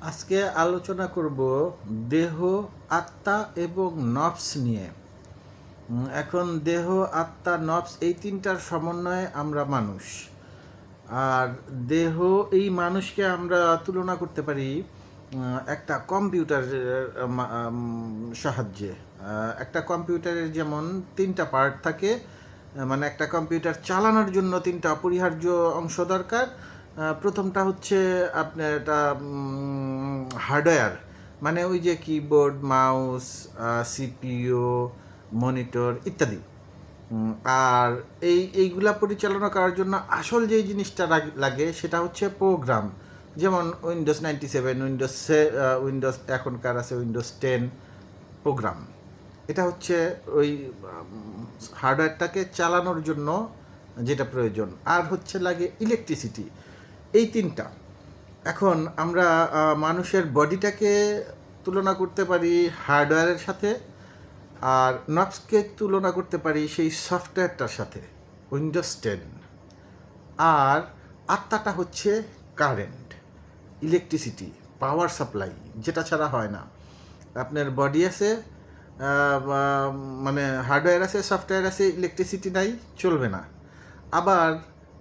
আজকে আলোচনা করব দেহ, আত্মা এবং নফস নিয়ে। এখন দেহ, আত্মা, নফস এই তিনটার সমন্বয়ে আমরা মানুষ। আর দেহ, এই মানুষকে আমরা তুলনা করতে পারি একটা কম্পিউটারের সাহায্যে। একটা কম্পিউটারের যেমন তিনটা পার্ট থাকে, মানে একটা কম্পিউটার চালানোর জন্য তিনটা অপরিহার্য অংশ দরকার। প্রথমটা হচ্ছে আপনার এটা হার্ডওয়্যার, মানে ওই যে কিবোর্ড, মাউস, সিপিইউ, মনিটর ইত্যাদি। আর এইগুলা পরিচালনা করার জন্য আসল যেই জিনিসটা লাগে সেটা হচ্ছে প্রোগ্রাম। যেমন উইন্ডোজ 97, উইন্ডোজ এখনকার আছে উইন্ডোজ 10 প্রোগ্রাম। এটা হচ্ছে ওই হার্ডওয়্যারটাকে চালানোর জন্য যেটা প্রয়োজন। আর হচ্ছে লাগে ইলেকট্রিসিটি। এই তিনটা। এখন আমরা মানুষের বডিটাকে তুলনা করতে পারি হার্ডওয়্যারের সাথে, আর নফসকে তুলনা করতে পারি সেই সফটওয়্যারটার সাথে, উইন্ডোজ 10। আর আত্মাটা হচ্ছে কারেন্ট, ইলেকট্রিসিটি, পাওয়ার সাপ্লাই, যেটা ছাড়া হয় না। আপনার বডি আছে, মানে হার্ডওয়্যার আছে, সফটওয়্যার আছে, ইলেকট্রিসিটি নাই, চলবে না। আবার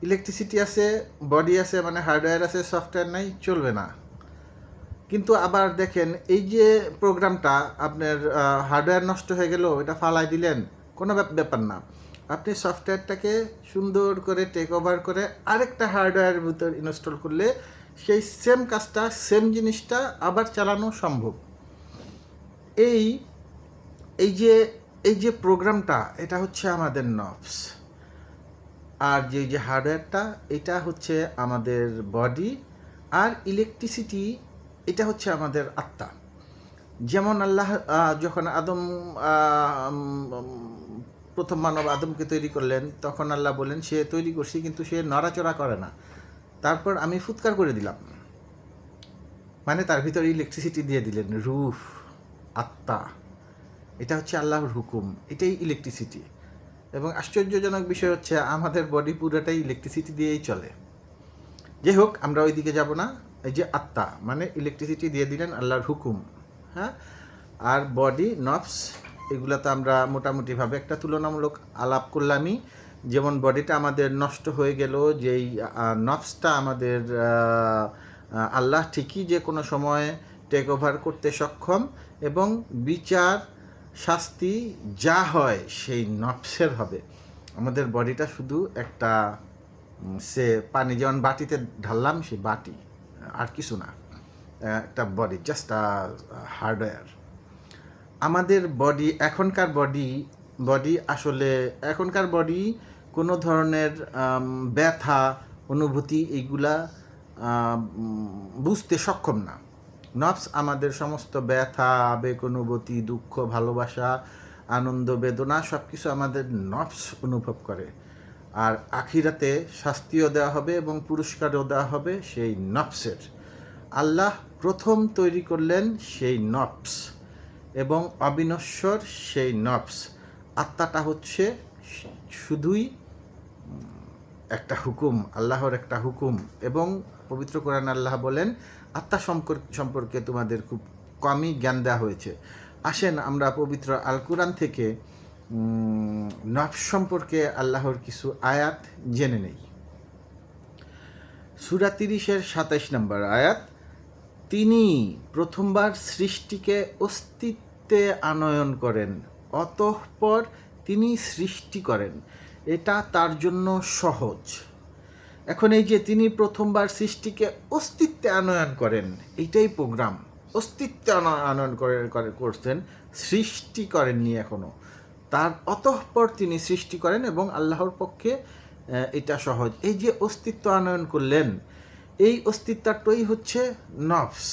ইলেকট্রিসিটি আছে, বডি আছে, মানে হার্ডওয়্যার আছে, সফটওয়্যার নাই, চলবে না। কিন্তু আবার দেখেন, এই যে প্রোগ্রামটা আপনার হার্ডওয়্যার নষ্ট হয়ে গেল, এটা ফালাই দিলেন, কোনো ব্যাপার না। আপনি সফটওয়্যারটাকে সুন্দর করে টেক ওভার করে আরেকটা হার্ডওয়্যারের ভিতর ইনস্টল করলে সেই সেম কাজটা, সেম জিনিসটা আবার চালানো সম্ভব। এই এই যে এই যে প্রোগ্রামটা, এটা হচ্ছে আমাদের নফস। আর যে হার্ডওয়্যারটা, এটা হচ্ছে আমাদের বডি। আর ইলেকট্রিসিটি, এটা হচ্ছে আমাদের আত্মা। যেমন আল্লাহ যখন প্রথম মানব আদমকে তৈরি করলেন, তখন আল্লাহ বলেন সে তৈরি করছি, কিন্তু সে নড়াচড়া করে না। তারপর আমি ফুৎকার করে দিলাম, মানে তার ভিতরে ইলেকট্রিসিটি দিয়ে দিলেন, রূহ, আত্মা। এটা হচ্ছে আল্লাহর হুকুম, এটাই ইলেকট্রিসিটি। এবং আশ্চর্যজনক বিষয় হচ্ছে আমাদের বডি পুরোটাই ইলেকট্রিসিটি দিয়েই চলে। যাই হোক, আমরা ওই দিকে যাব না। এই যে আত্মা, মানে ইলেকট্রিসিটি দিয়ে দিলেন, আল্লাহর হুকুম। হ্যাঁ। আর বডি, নফস, এগুলো তো আমরা মোটামুটিভাবে একটা তুলনামূলক আলাপ করলামই। যেমন বডিটা আমাদের নষ্ট হয়ে গেল, যেই নফসটা আমাদের আল্লাহ ঠিকই যে কোনো সময় টেক ওভার করতে সক্ষম, এবং বিচার, শাস্তি যা হয় সেই নফসের হবে। আমাদের বডিটা শুধু একটা সে পানি যেমন বাটিতে ঢাললাম, সে বাটি, আর কিছু না। একটা বডি, জাস্ট হার্ডওয়্যার। আমাদের বডি, এখনকার বডি আসলে এখনকার বডি কোনো ধরনের ব্যথা, অনুভূতি এইগুলা বুঝতে সক্ষম না। নফস আমাদের সমস্ত ব্যথা, আবেগ, অনুভূতি, দুঃখ, ভালোবাসা, আনন্দ, বেদনা সব কিছু আমাদের নফস অনুভব করে। আর আখিরাতে শাস্তিও দেওয়া হবে এবং পুরস্কারও দেওয়া হবে সেই নফসের। আল্লাহ প্রথম তৈরি করলেন সেই নফস, এবং অবিনশ্বর সেই নফস। আত্মাটা হচ্ছে শুধুই একটা হুকুম, আল্লাহর একটা হুকুম। এবং পবিত্র কোরআন আল্লাহ বলেন, আত্মা সম্পর্কে তোমাদের খুব কমই জ্ঞান দেওয়া হয়েছে। আসেন আমরা পবিত্র আল কোরআন থেকে নফস সম্পর্কে আল্লাহর কিছু আয়াত জেনে নেই। সূরা 30-27 নম্বর আয়াত, তিনি প্রথমবার সৃষ্টিকে অস্তিত্বে আনয়ন করেন, অতঃপর তিনি সৃষ্টি করেন, এটা তার জন্য সহজ। এখন এই যে তিনি প্রথমবার সৃষ্টিকে অস্তিত্বে আনয়ন করেন, এইটাই প্রোগ্রাম। অস্তিত্বে আনয়ন করছেন, সৃষ্টি করেননি এখনও। তার অতঃপর তিনি সৃষ্টি করেন, এবং আল্লাহর পক্ষে এটা সহজ। এই যে অস্তিত্ব আনয়ন করলেন, এই অস্তিত্বটাই হচ্ছে নফস।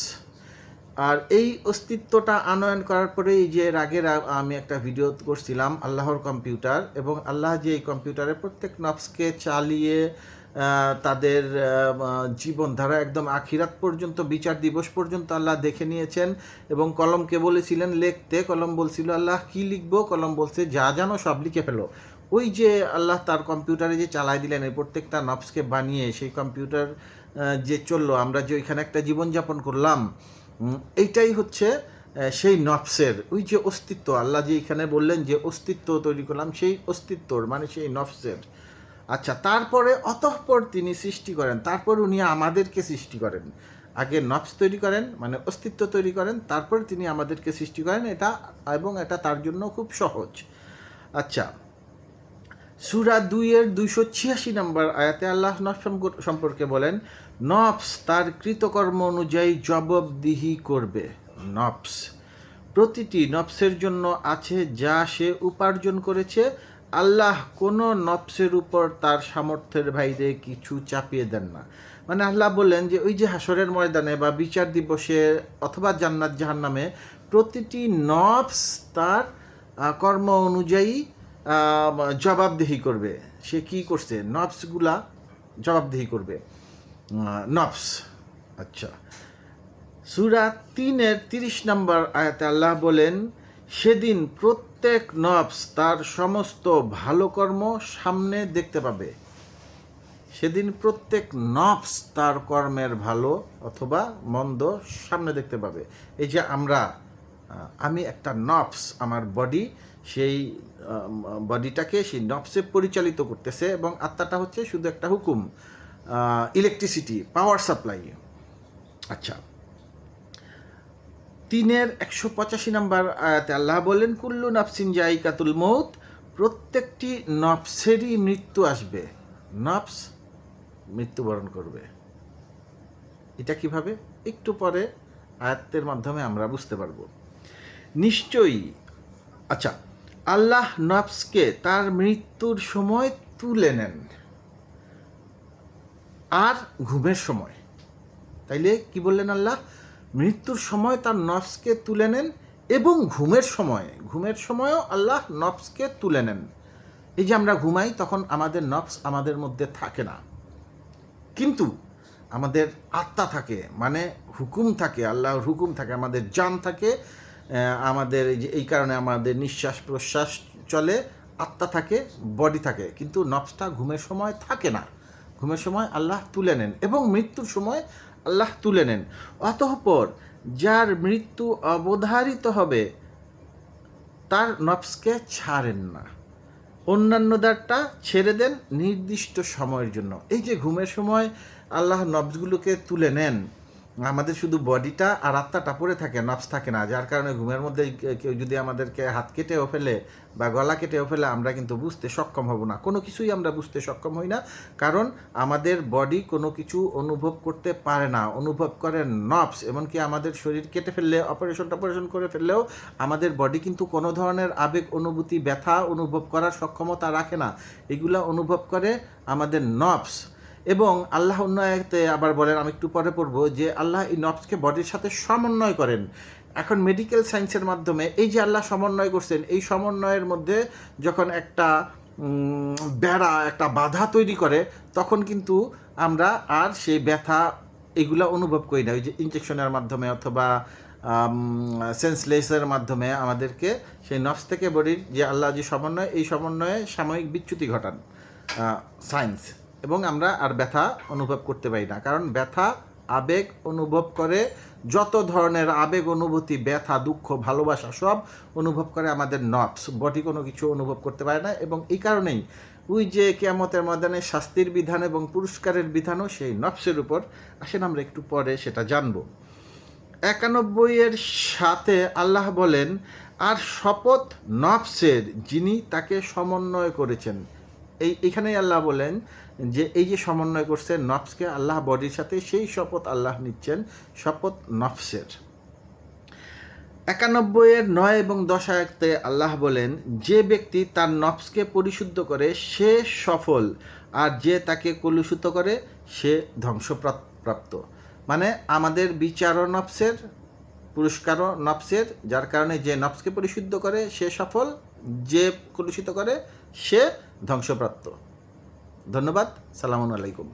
আর এই অস্তিত্বটা আনয়ন করার পরে, এই যে আগের আমি একটা ভিডিও করছিলাম আল্লাহর কম্পিউটার, এবং আল্লাহ যে এই কম্পিউটারে প্রত্যেক নফসকে চালিয়ে তাদের জীবনধারা একদম আখিরাত পর্যন্ত, বিচার দিবস পর্যন্ত আল্লাহ দেখে নিয়েছেন। এবং কলমকে বলেছিলেন লিখতে, কলম বলছিল আল্লাহ কি লিখবো, কলম বলছে যা জানো সব লিখে ফেলো। ওই যে আল্লাহ তার কম্পিউটারে যে চালাই দিলেন, এই প্রত্যেকটা নফসকে বানিয়ে সেই কম্পিউটার যে চললো, আমরা যে ওইখানে একটা জীবনযাপন করলাম, এইটাই হচ্ছে সেই নফসের ওই যে অস্তিত্ব, আল্লাহ যে এখানে বললেন যে অস্তিত্ব তৈরি করলাম, সেই অস্তিত্বর মানে সেই নফসের। আচ্ছা, তারপরে অতঃপর তিনি সৃষ্টি করেন, তারপর উনি আমাদেরকে সৃষ্টি করেন। আগে নফস তৈরি করেন মানে অস্তিত্ব তৈরি করেন, তারপর তিনি আমাদেরকে সৃষ্টি করেন, এটা এবং এটা তার জন্য খুব সহজ। আচ্ছা, সূরা 2-এর 286 নম্বর আয়াতে আল্লাহ নফস সম্পর্কে বলেন, নফস তার কৃতকর্ম অনুযায়ী জবাবদিহি করবে। নফস, প্রতিটি নফসের জন্য আছে যা সে উপার্জন করেছে। আল্লাহ কোনো নফসের উপর তার সামর্থ্যের বাইরে কিছু চাপিয়ে দেন না। মানে আল্লাহ বললেন যে ওই যে হাসরের ময়দানে বা বিচার দিবসে অথবা জান্নাত জাহান্নামে প্রতিটি নফস তার কর্ম অনুযায়ী জবাবদিহি করবে। সে কি করছে, নফসগুলা জবাবদিহি করবে। নফস। আচ্ছা, সূরা 3-এর 30 নম্বর আয়াতে আল্লাহ বলেন, সেদিন প্রত্যেক নফস তার সমস্ত ভালো কর্ম সামনে দেখতে পাবে। সেদিন প্রত্যেক নফস তার কর্মের ভালো অথবা মন্দ সামনে দেখতে পাবে। এই যে আমি একটা নফস, আমার বডি, সেই বডিটাকে সেই নফসে পরিচালিত করতেছে এবং আত্মাটা হচ্ছে শুধু একটা হুকুম, ইলেকট্রিসিটি, পাওয়ার সাপ্লাই। আচ্ছা, 3-এর 185 নম্বর আয়াতে আল্লাহ বলেন, কুল্লু নাফসিন জাইকাতুল মৌত, প্রত্যেকটি নফসেরই মৃত্যু আসবে। নফস মৃত্যুবরণ করবে। এটা কিভাবে, একটু পরে আয়াতের মাধ্যমে আমরা বুঝতে পারবো নিশ্চয়ই। আচ্ছা, আল্লাহ নফসকে তার মৃত্যুর সময় তুলে নেন আর ঘুমের সময়। তাইলে কি বললেন আল্লাহ, মৃত্যুর সময় তার নফসকে তুলে নেন এবং ঘুমের সময়ও আল্লাহ নফসকে তুলে নেন। এই যে আমরা ঘুমাই তখন আমাদের নফস আমাদের মধ্যে থাকে না, কিন্তু আমাদের আত্মা থাকে, মানে হুকুম থাকে, আল্লাহর হুকুম থাকে, আমাদের জান থাকে, আমাদের এই কারণে আমাদের নিঃশ্বাস প্রশ্বাস চলে, আত্মা থাকে, বডি থাকে, কিন্তু নফসটা ঘুমের সময় থাকে না। ঘুমের সময় আল্লাহ তুলে নেন এবং মৃত্যুর সময় আল্লাহ তুলে নেন। অতঃপর যার মৃত্যু অবধারিত হবে তার নফসকে ছাড়েন না, অন্যান্যদেরটা ছেড়ে দেন নির্দিষ্ট সময়ের জন্য। এই যে ঘুমের সময় আল্লাহ নফসগুলোকে তুলে নেন, আমাদের শুধু বডিটা আর আত্মাটা পড়ে থাকে, নফস থাকে না, যার কারণে ঘুমের মধ্যে কেউ যদি আমাদেরকে হাত কেটেও ফেলে বা গলা কেটেও ফেলে আমরা কিন্তু বুঝতে সক্ষম হব না, কোনো কিছুই আমরা বুঝতে সক্ষম হই না, কারণ আমাদের বডি কোনো কিছু অনুভব করতে পারে না, অনুভব করে নফস। এমনকি আমাদের শরীর কেটে ফেললে, অপারেশন করে ফেললেও আমাদের বডি কিন্তু কোনো ধরনের আবেগ অনুভূতি, ব্যথা অনুভব করার সক্ষমতা রাখে না, এগুলা অনুভব করে আমাদের নফস। এবং আল্লাহ অন্য আয়াতে আবার বলেন, আমি একটু পরে পড়বো, যে আল্লাহ এই নফসকে বডির সাথে সমন্বয় করেন। এখন মেডিকেল সায়েন্সের মাধ্যমে এই যে আল্লাহ সমন্বয় করছেন, এই সমন্বয়ের মধ্যে যখন একটা বেড়া, একটা বাধা তৈরি করে, তখন কিন্তু আমরা আর সেই ব্যথা এগুলো অনুভব করি না। ওই যে ইনজেকশনের মাধ্যমে অথবা সেন্সলেসের মাধ্যমে আমাদেরকে সেই নফস থেকে বডির যে আল্লাহ যে সমন্বয়, এই সমন্বয়ে সাময়িক বিচ্যুতি ঘটান সায়েন্স, এবং আমরা আর ব্যথা অনুভব করতে পারি না। কারণ ব্যথা আবেগ অনুভব করে, যত ধরনের আবেগ অনুভূতি, ব্যথা, দুঃখ, ভালোবাসা সব অনুভব করে আমাদের নফস, বডি কোনো কিছু অনুভব করতে পারে না। এবং এই কারণেই ওই যে কিয়ামতের ময়দানে শাস্তির বিধান এবং পুরস্কারের বিধানও সেই নফসের উপর। আসেন আমরা একটু পরে সেটা জানব। 91-এর সাথে আল্লাহ বলেন, আর শপথ নফসের যিনি তাকে সমন্বয় করেছেন। এইখানেই আল্লাহ বলেন যে এই যে সমন্বয় করছে নফসকে আল্লাহ বডির সাথে, সেই শপথ আল্লাহ নিচ্ছেন, শপথ নফসের। 91-এর 9 এবং 10 আয়াতে আল্লাহ বলেন, যে ব্যক্তি তার নফসকে পরিশুদ্ধ করে সে সফল, আর যে তাকে কলুষিত করে সে ধ্বংসপ্রাপ্ত। মানে আমাদের বিচারও নফসের, পুরস্কারও নফসের, যার কারণে যে নফসকে পরিশুদ্ধ করে সে সফল, যে কলুষিত করে সে ধ্বংসপ্রাপ্ত। ধন্যবাদ। সালামু আলাইকুম।